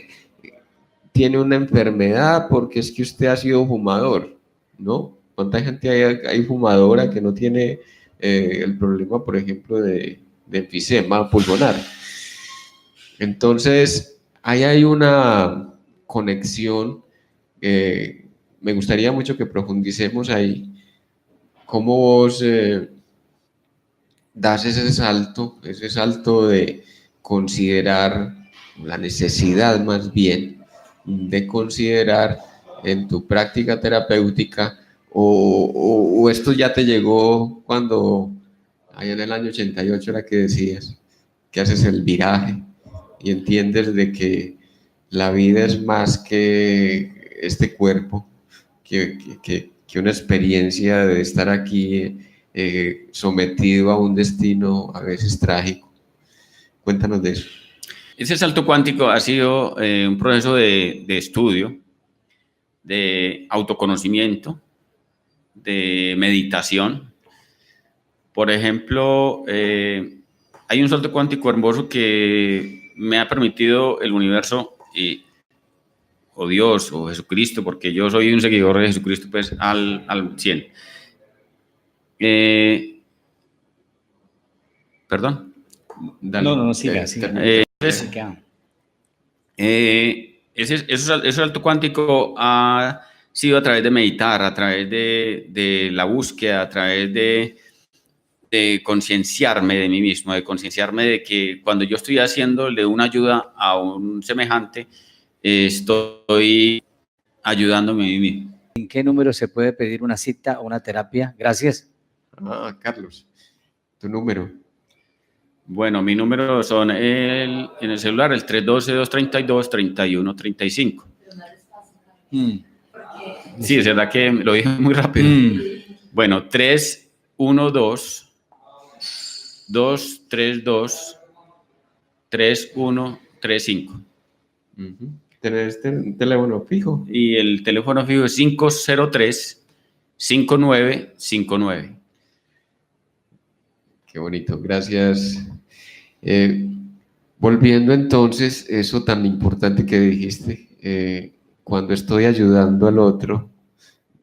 tiene una enfermedad porque es que usted ha sido fumador, ¿no? ¿Cuánta gente hay fumadora que no tiene el problema, por ejemplo, de enfisema pulmonar? Entonces, ahí hay una conexión. Me gustaría mucho que profundicemos ahí. ¿Cómo vos das ese salto de considerar la necesidad más bien de considerar en tu práctica terapéutica, o esto ya te llegó cuando allá en el año 88 era que decías que haces el viraje y entiendes de que la vida es más que este cuerpo, que una experiencia de estar aquí sometido a un destino a veces trágico? Cuéntanos de eso. Ese salto cuántico ha sido un proceso de estudio, de autoconocimiento, de meditación. Por ejemplo, hay un salto cuántico hermoso que me ha permitido el universo o Dios o Jesucristo, porque yo soy un seguidor de Jesucristo pues al 100. ¿Perdón? Dale. No, siga. Ese salto cuántico ha sido a través de meditar, a través de la búsqueda, a través de concienciarme de mí mismo, de concienciarme de que cuando yo estoy haciéndole una ayuda a un semejante, estoy ayudándome a mí mismo. ¿En qué número se puede pedir una cita o una terapia? Gracias. Carlos, tu número. Bueno, mi número son en el celular, el 312-232-3135. Sí, es verdad que lo dije muy rápido. Bueno, 312-232-3135. ¿Tenés un teléfono fijo? Y el teléfono fijo es 503-5959. Qué bonito, gracias. Volviendo entonces, eso tan importante que dijiste, cuando estoy ayudando al otro,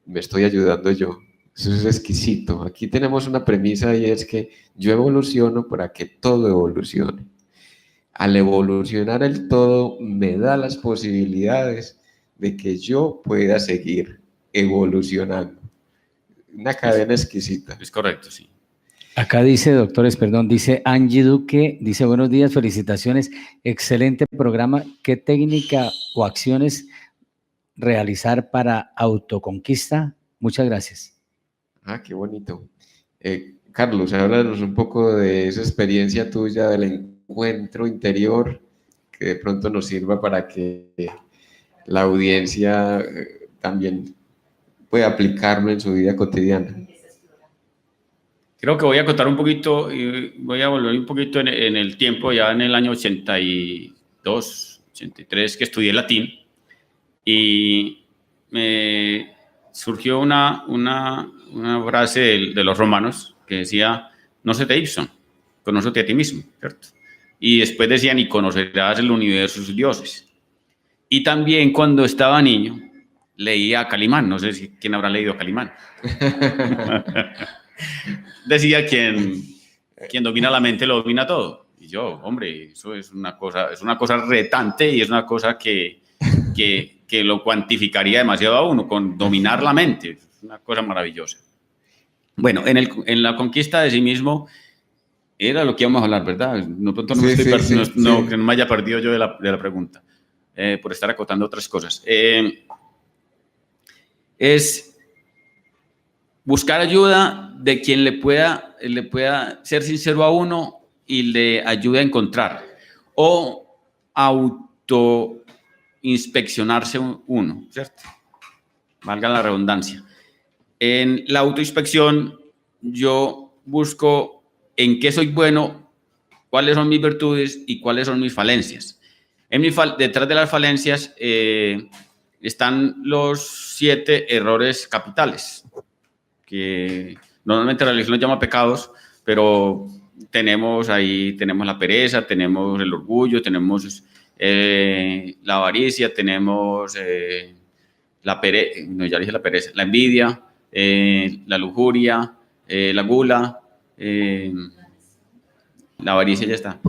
me estoy ayudando yo. Eso es exquisito. Aquí tenemos una premisa, y es que yo evoluciono para que todo evolucione. Al evolucionar el todo, me da las posibilidades de que yo pueda seguir evolucionando. Una cadena exquisita. Es correcto, sí. Acá dice, doctores, perdón, dice Angie Duque, dice buenos días, felicitaciones, excelente programa. ¿Qué técnica o acciones realizar para autoconquista? Muchas gracias. Qué bonito. Carlos, háblanos un poco de esa experiencia tuya del encuentro interior, que de pronto nos sirva para que la audiencia también pueda aplicarlo en su vida cotidiana. Creo que voy a contar un poquito y voy a volver un poquito en el tiempo, ya en el año 82, 83, que estudié latín, y me surgió una frase de los romanos que decía, nocete ipsum, conócete a ti mismo, ¿cierto? y después decían, y conocerás el universo y sus dioses. Y también cuando estaba niño, leía a Calimán, no sé si quién habrá leído a Calimán. Decía, quien domina la mente lo domina todo. Y yo, hombre, eso es una cosa retante y es una cosa que lo cuantificaría demasiado a uno, con dominar la mente. Es una cosa maravillosa. Bueno, en la conquista de sí mismo era lo que íbamos a hablar, ¿verdad? Que no me haya perdido yo de la pregunta, por estar acotando otras cosas. Es buscar ayuda de quien le pueda ser sincero a uno y le ayude a encontrar, o autoinspeccionarse uno, ¿cierto? Valga la redundancia. En la autoinspección yo busco en qué soy bueno, cuáles son mis virtudes y cuáles son mis falencias. Detrás de las falencias están los 7 errores capitales, que normalmente la religión los llama pecados, pero tenemos la pereza, tenemos el orgullo, tenemos la avaricia, tenemos la envidia, la lujuria, la gula, la avaricia ya está.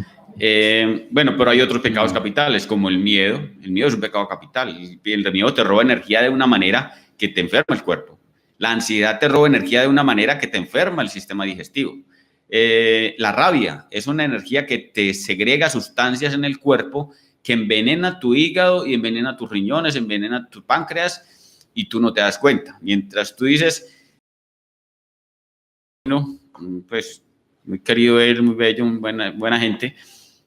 Bueno, pero hay otros pecados capitales, como el miedo. El miedo es un pecado capital. El miedo te roba energía de una manera que te enferma el cuerpo. La ansiedad te roba energía de una manera que te enferma el sistema digestivo. La rabia es una energía que te segrega sustancias en el cuerpo que envenena tu hígado y envenena tus riñones, envenena tu páncreas y tú no te das cuenta. Mientras tú dices, no, pues muy querido él, muy bello, buena gente,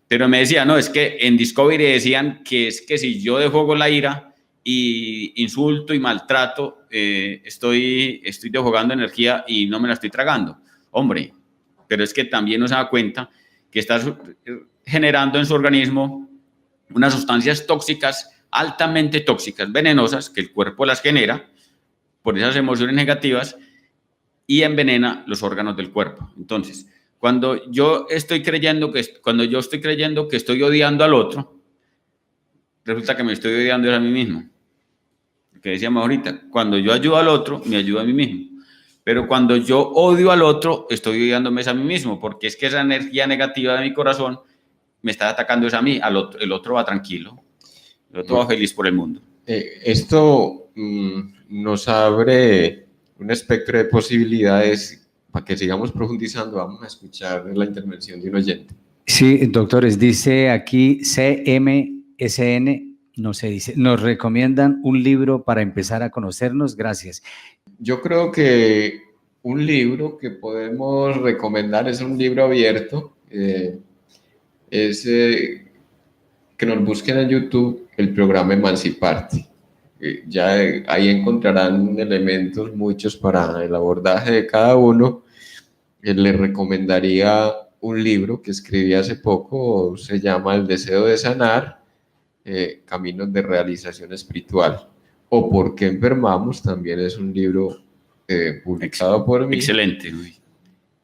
pero me decía, no, es que en Discovery decían que es que si yo desfogo la ira y insulto y maltrato, estoy desfogando energía y no me la estoy tragando. Hombre, pero es que también no se da cuenta que estás generando en su organismo unas sustancias tóxicas, altamente tóxicas, venenosas, que el cuerpo las genera por esas emociones negativas y envenena los órganos del cuerpo. Entonces, cuando yo estoy creyendo que estoy odiando al otro, resulta que me estoy odiando a mí mismo. Que decíamos ahorita, cuando yo ayudo al otro, me ayudo a mí mismo. Pero cuando yo odio al otro, estoy odiándome a mí mismo, porque es que esa energía negativa de mi corazón me está atacando a mí. El otro va tranquilo, el otro va feliz por el mundo. Esto nos abre un espectro de posibilidades para que sigamos profundizando. Vamos a escuchar la intervención de un oyente. Sí, doctores, dice aquí CMSN, no se dice, nos recomiendan un libro para empezar a conocernos. Gracias. Yo creo que un libro que podemos recomendar es un libro abierto. Que nos busquen en YouTube el programa Emanciparte. Ya ahí encontrarán elementos muchos para el abordaje de cada uno. Les recomendaría un libro que escribí hace poco, se llama El deseo de sanar, Caminos de realización espiritual. O ¿Por qué enfermamos? También es un libro publicado por mí. Excelente.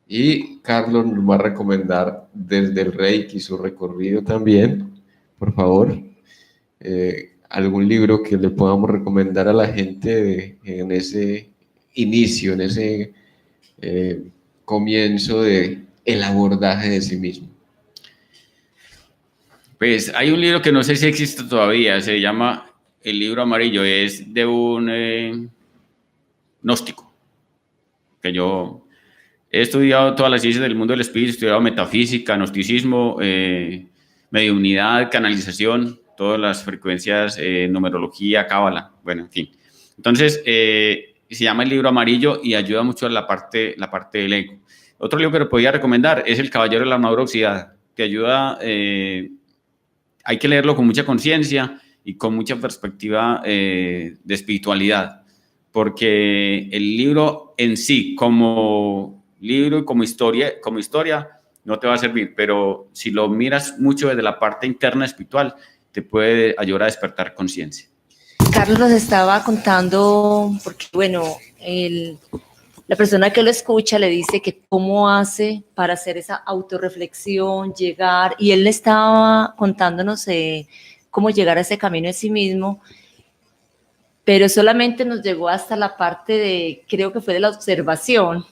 Y Carlos nos va a recomendar Desde el Reiki, su recorrido también, por favor. Algún libro que le podamos recomendar a la gente en ese inicio, en ese comienzo de el abordaje de sí mismo. Pues hay un libro que no sé si existe todavía, se llama El Libro Amarillo, es de un gnóstico, que yo he estudiado todas las ciencias del mundo del espíritu, he estudiado metafísica, gnosticismo, mediunidad, canalización, todas las frecuencias, numerología, cábala, bueno, en fin. Entonces, se llama El Libro Amarillo y ayuda mucho a la parte del ego. Otro libro que le podría recomendar es El Caballero de la Armadura Oxidada, que ayuda, hay que leerlo con mucha conciencia y con mucha perspectiva de espiritualidad, porque el libro en sí, como libro y como historia, no te va a servir, pero si lo miras mucho desde la parte interna espiritual, te puede ayudar a despertar conciencia. Carlos nos estaba contando, porque bueno, la persona que lo escucha le dice que cómo hace para hacer esa autorreflexión, llegar, y él le estaba contándonos cómo llegar a ese camino de sí mismo, pero solamente nos llegó hasta la parte de, creo que fue de la observación.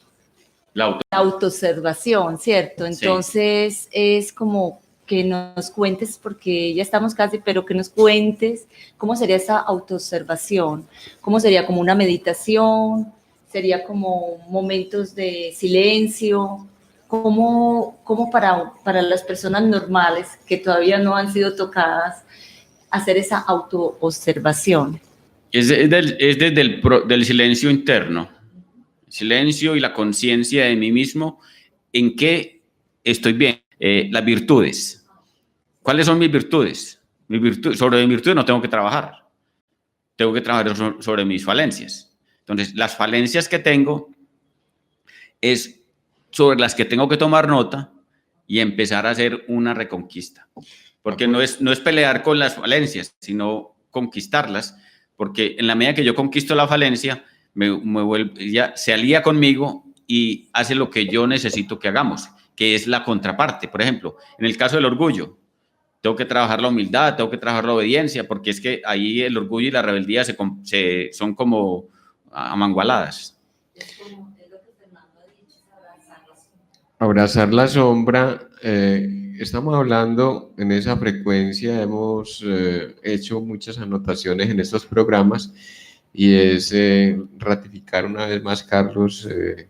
La autoobservación, ¿cierto? Entonces sí. Es como que nos cuentes, porque ya estamos casi, pero que nos cuentes cómo sería esa autoobservación, cómo sería como una meditación, sería como momentos de silencio, como para las personas normales que todavía no han sido tocadas, hacer esa autoobservación. Es desde del silencio interno, silencio y la conciencia de mí mismo, en qué estoy bien. Las virtudes. ¿Cuáles son mis virtudes? Sobre mis virtudes no tengo que trabajar. Tengo que trabajar sobre mis falencias. Entonces, las falencias que tengo es sobre las que tengo que tomar nota y empezar a hacer una reconquista. Porque no es pelear con las falencias, sino conquistarlas. Porque en la medida que yo conquisto la falencia, ya se alía conmigo y hace lo que yo necesito que hagamos, que es la contraparte. Por ejemplo, en el caso del orgullo, tengo que trabajar la humildad, tengo que trabajar la obediencia, porque es que ahí el orgullo y la rebeldía son como amangualadas. Es lo que Fernando ha dicho, abrazar la sombra. Estamos hablando en esa frecuencia, hemos hecho muchas anotaciones en estos programas, y es ratificar una vez más, Carlos,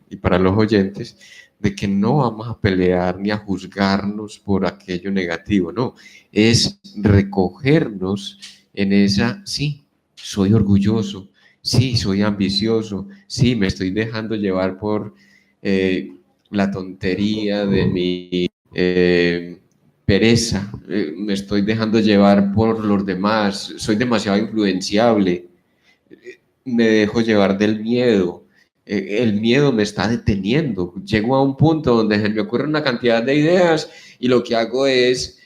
y para los oyentes, de que no vamos a pelear ni a juzgarnos por aquello negativo, no, es recogernos en esa, sí, soy orgulloso, sí, soy ambicioso, sí, me estoy dejando llevar por la tontería de mi pereza, me estoy dejando llevar por los demás, soy demasiado influenciable, me dejo llevar del miedo. El miedo me está deteniendo. Llego a un punto donde se me ocurre una cantidad de ideas y lo que hago es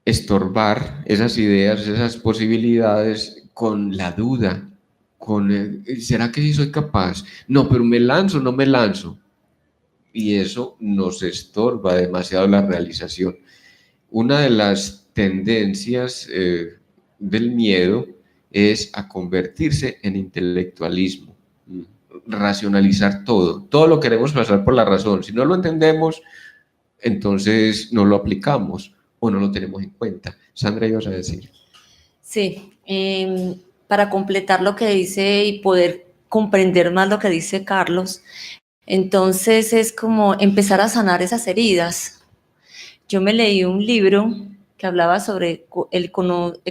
estorbar esas ideas, esas posibilidades con la duda, ¿será que sí soy capaz? No, pero me lanzo, no me lanzo. Y eso nos estorba demasiado la realización. Una de las tendencias del miedo es a convertirse en intelectualismo, racionalizar todo lo queremos pasar por la razón. Si no lo entendemos, entonces no lo aplicamos o no lo tenemos en cuenta. Sandra, ¿ibas a decir? Sí, para completar lo que dice y poder comprender más lo que dice Carlos, entonces es como empezar a sanar esas heridas. Yo me leí un libro que hablaba sobre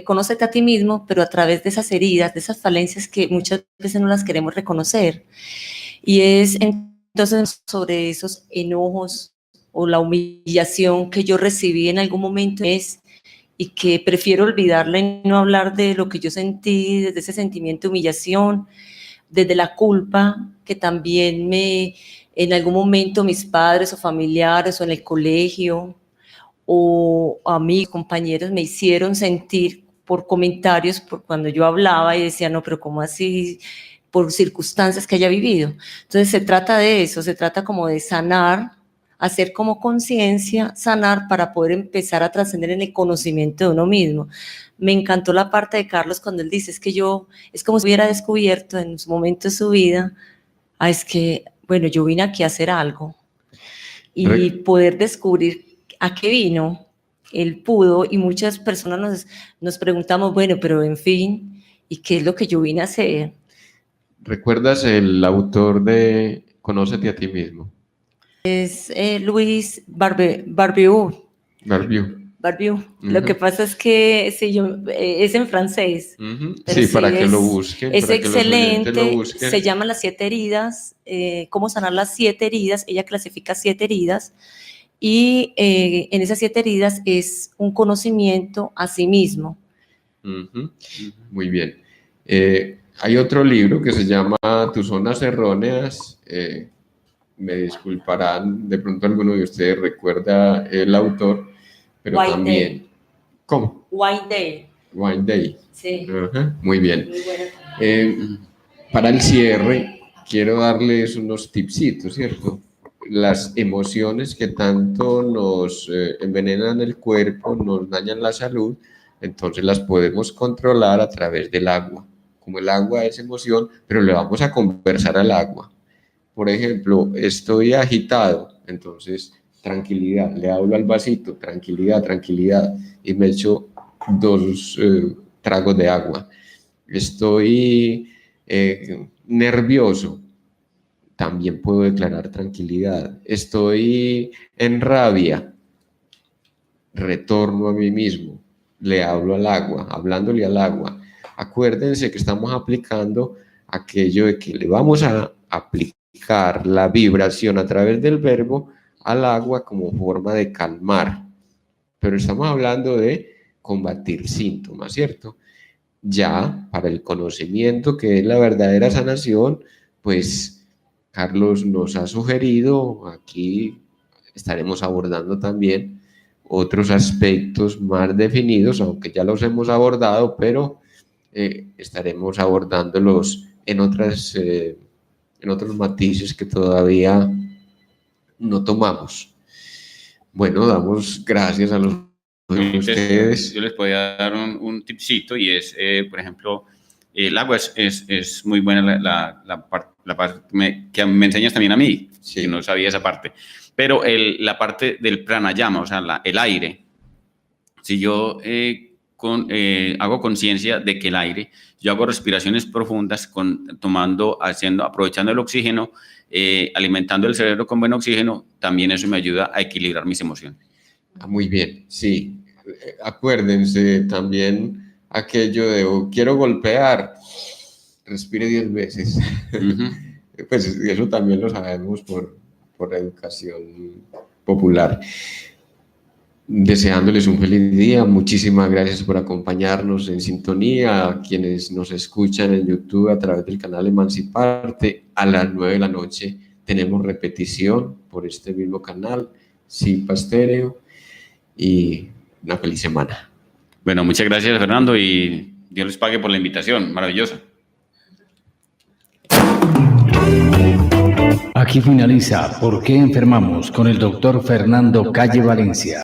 conócete a ti mismo, pero a través de esas heridas, de esas falencias que muchas veces no las queremos reconocer. Y es entonces sobre esos enojos o la humillación que yo recibí en algún momento y que prefiero olvidarla y no hablar de lo que yo sentí, desde ese sentimiento de humillación, desde la culpa que también en algún momento mis padres o familiares o en el colegio o a mis compañeros me hicieron sentir por comentarios, por cuando yo hablaba y decía, no, pero ¿cómo así? Por circunstancias que haya vivido. Entonces se trata de eso, se trata como de sanar, hacer como conciencia, sanar para poder empezar a trascender en el conocimiento de uno mismo. Me encantó la parte de Carlos cuando él dice, es como si hubiera descubierto en su momento de su vida, es que, bueno, yo vine aquí a hacer algo y poder descubrir a qué vino, él pudo, y muchas personas nos preguntamos, bueno, pero en fin, ¿y qué es lo que yo vine a hacer? ¿Recuerdas el autor de Conócete a ti mismo? Es Luis Barbiou. Uh-huh. Lo que pasa es que es en francés. Uh-huh. Sí, para que lo busquen. Es excelente, se llama Las 7 heridas, cómo sanar las 7 heridas, ella clasifica 7 heridas, y en esas 7 heridas es un conocimiento a sí mismo. Uh-huh. Muy bien. Hay otro libro que se llama Tus zonas erróneas. Me disculparán, de pronto alguno de ustedes recuerda el autor, pero White también... Day. ¿Cómo? White Day. White Day. Sí. Uh-huh. Muy bien. Muy bueno. para el cierre, quiero darles unos tipsitos, ¿cierto? Las emociones que tanto nos envenenan el cuerpo, nos dañan la salud, entonces las podemos controlar a través del agua. Como el agua es emoción, pero le vamos a conversar al agua. Por ejemplo, estoy agitado, entonces tranquilidad, le hablo al vasito, tranquilidad, tranquilidad, y me echo 2 tragos de agua. Estoy nervioso, también puedo declarar tranquilidad. Estoy en rabia, retorno a mí mismo, le hablo al agua, hablándole al agua. Acuérdense que estamos aplicando aquello de que le vamos a aplicar la vibración a través del verbo al agua como forma de calmar, pero estamos hablando de combatir síntomas, ¿cierto? Ya para el conocimiento, que es la verdadera sanación, pues Carlos nos ha sugerido, aquí estaremos abordando también otros aspectos más definidos, aunque ya los hemos abordado, pero estaremos abordándolos en otros matices que todavía no tomamos. Bueno, damos gracias a los ustedes. Yo les podía dar un tipcito y es, por ejemplo, el agua es muy buena, la parte que me enseñas también a mí, Sí. que no sabía esa parte, pero la parte del pranayama, o sea, el aire, si yo hago conciencia de que el aire, yo hago respiraciones profundas, aprovechando el oxígeno, alimentando el cerebro con buen oxígeno, también eso me ayuda a equilibrar mis emociones. Muy bien, sí. Acuérdense también aquello de quiero golpear, respire 10 veces. Uh-huh. Pues eso también lo sabemos por educación popular. Deseándoles un feliz día, muchísimas gracias por acompañarnos en sintonía, a quienes nos escuchan en YouTube a través del canal Emanciparte. A las 9 de la noche tenemos repetición por este mismo canal, Zipa Stereo, y una feliz semana. Bueno, muchas gracias, Fernando, y Dios les pague por la invitación, maravillosa. Aquí finaliza ¿Por qué enfermamos? Con el doctor Fernando Calle Valencia.